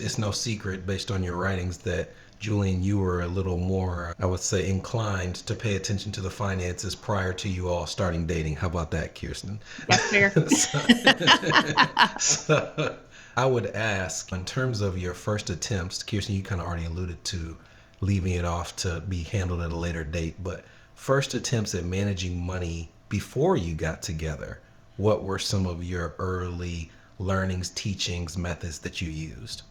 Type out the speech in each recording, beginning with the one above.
It's no secret based on your writings that Julian, you were a little more, I would say, inclined to pay attention to the finances prior to you all starting dating. How about that, Kirsten? That's fair. so, so I would ask, in terms of your first attempts, Kirsten, you kind of already alluded to leaving it off to be handled at a later date, but first attempts at managing money before you got together, what were some of your early learnings, teachings, methods that you used?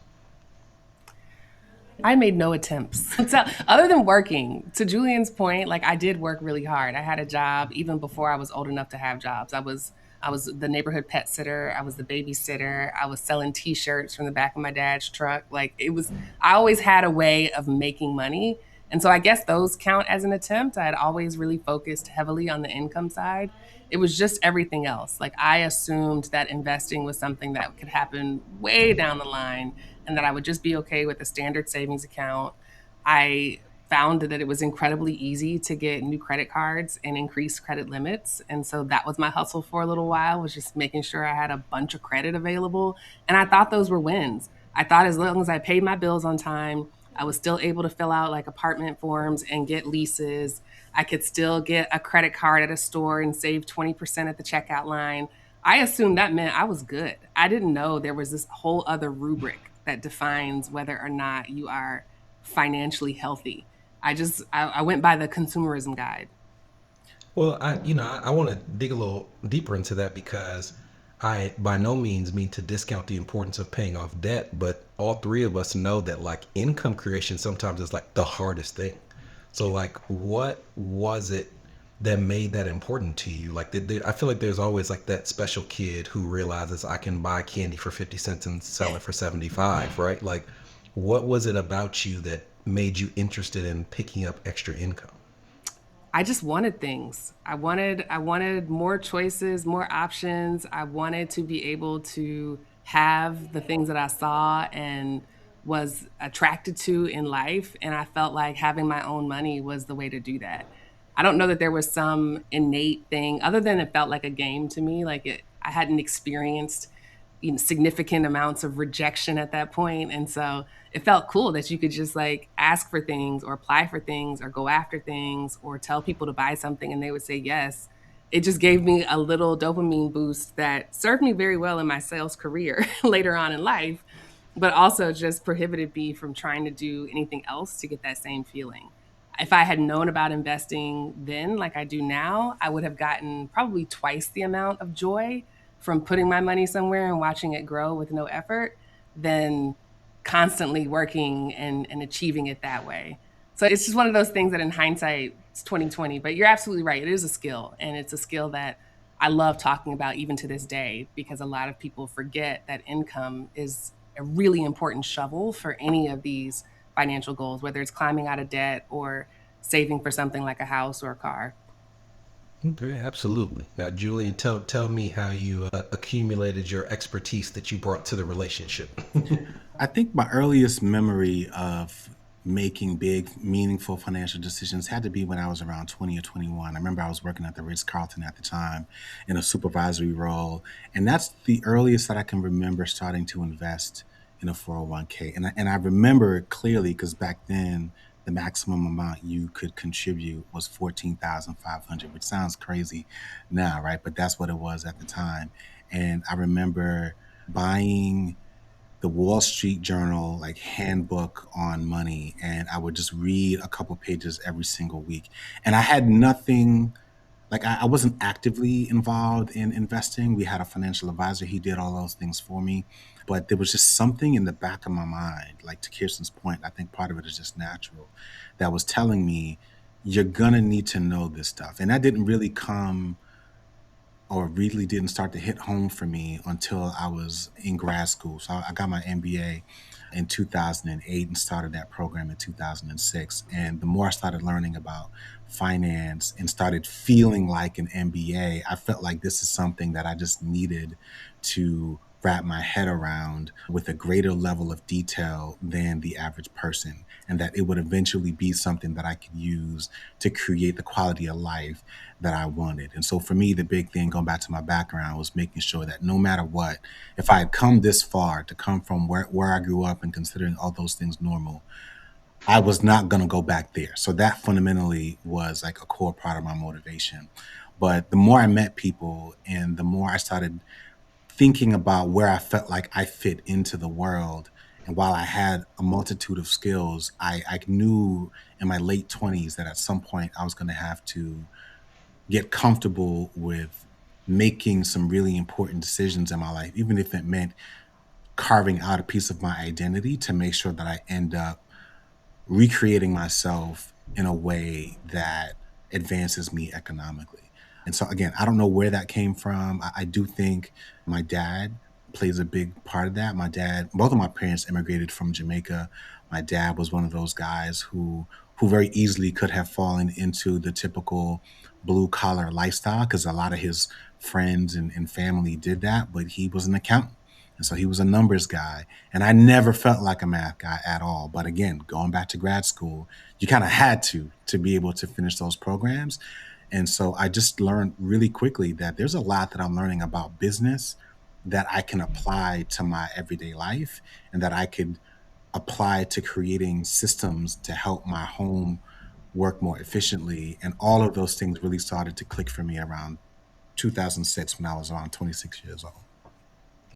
I made no attempts. So, other than working, to Julian's point, like I did work really hard. I had a job even before I was old enough to have jobs. I was the neighborhood pet sitter, I was the babysitter, I was selling t-shirts from the back of my dad's truck. Like it was I always had a way of making money. And so I guess those count as an attempt. I had always really focused heavily on the income side. It was just everything else. Like I assumed that investing was something that could happen way down the line and that I would just be okay with a standard savings account. I found that it was incredibly easy to get new credit cards and increase credit limits. And so that was my hustle for a little while, was just making sure I had a bunch of credit available. And I thought those were wins. I thought as long as I paid my bills on time, I was still able to fill out like apartment forms and get leases. I could still get a credit card at a store and save 20% at the checkout line. I assumed that meant I was good. I didn't know there was this whole other rubric that defines whether or not you are financially healthy. I went by the consumerism guide. Well, I want to dig a little deeper into that because I by no means mean to discount the importance of paying off debt, but all three of us know that like income creation sometimes is like the hardest thing. So like, what was it that made that important to you? Like, I feel like there's always like that special kid who realizes I can buy candy for 50 cents and sell it for 75, right? Like, what was it about you that made you interested in picking up extra income? I just wanted things. I wanted more choices, more options. I wanted to be able to have the things that I saw and was attracted to in life, and I felt like having my own money was the way to do that. I don't know that there was some innate thing other than it felt like a game to me, I hadn't experienced significant amounts of rejection at that point. And so it felt cool that you could just like ask for things or apply for things or go after things or tell people to buy something and they would say yes. It just gave me a little dopamine boost that served me very well in my sales career later on in life, but also just prohibited me from trying to do anything else to get that same feeling. If I had known about investing then, like I do now, I would have gotten probably twice the amount of joy from putting my money somewhere and watching it grow with no effort than constantly working and achieving it that way. So it's just one of those things that in hindsight, it's 2020, but you're absolutely right. It is a skill, and it's a skill that I love talking about even to this day because a lot of people forget that income is a really important shovel for any of these financial goals, whether it's climbing out of debt or saving for something like a house or a car. Okay, absolutely. Now, Julian, tell me how you accumulated your expertise that you brought to the relationship. I think my earliest memory of making big, meaningful financial decisions had to be when I was around 20 or 21. I remember I was working at the Ritz Carlton at the time in a supervisory role. And that's the earliest that I can remember starting to invest in a 401k. And I remember it clearly because back then, the maximum amount you could contribute was 14,500, which sounds crazy now, right? But that's what it was at the time. And I remember buying the Wall Street Journal like handbook on money, and I would just read a couple pages every single week. And I had nothing like I wasn't actively involved in investing. We had a financial advisor; he did all those things for me. But there was just something in the back of my mind, like to Kirsten's point. I think part of it is just natural, that was telling me you're gonna need to know this stuff. And that didn't really come or really didn't start to hit home for me until I was in grad school. So I got my MBA in 2008 and started that program in 2006. And the more I started learning about finance and started feeling like an MBA, I felt like this is something that I just needed to wrap my head around with a greater level of detail than the average person, and that it would eventually be something that I could use to create the quality of life that I wanted. And so for me, the big thing, going back to my background, was making sure that no matter what, if I had come this far to come from where I grew up and considering all those things normal, I was not going to go back there. So that fundamentally was like a core part of my motivation. But the more I met people and the more I started thinking about where I felt like I fit into the world, and while I had a multitude of skills, I knew in my late 20s that at some point I was going to have to get comfortable with making some really important decisions in my life, even if it meant carving out a piece of my identity to make sure that I end up recreating myself in a way that advances me economically. And so, again, I don't know where that came from. I do think my dad plays a big part of that. Both of my parents immigrated from Jamaica. My dad was one of those guys who very easily could have fallen into the typical blue collar lifestyle because a lot of his friends and family did that, but he was an accountant. And so he was a numbers guy. And I never felt like a math guy at all. But again, going back to grad school, you kind of had to be able to finish those programs. And so I just learned really quickly that there's a lot that I'm learning about business that I can apply to my everyday life and that I could apply to creating systems to help my home work more efficiently. And all of those things really started to click for me around 2006 when I was around 26 years old.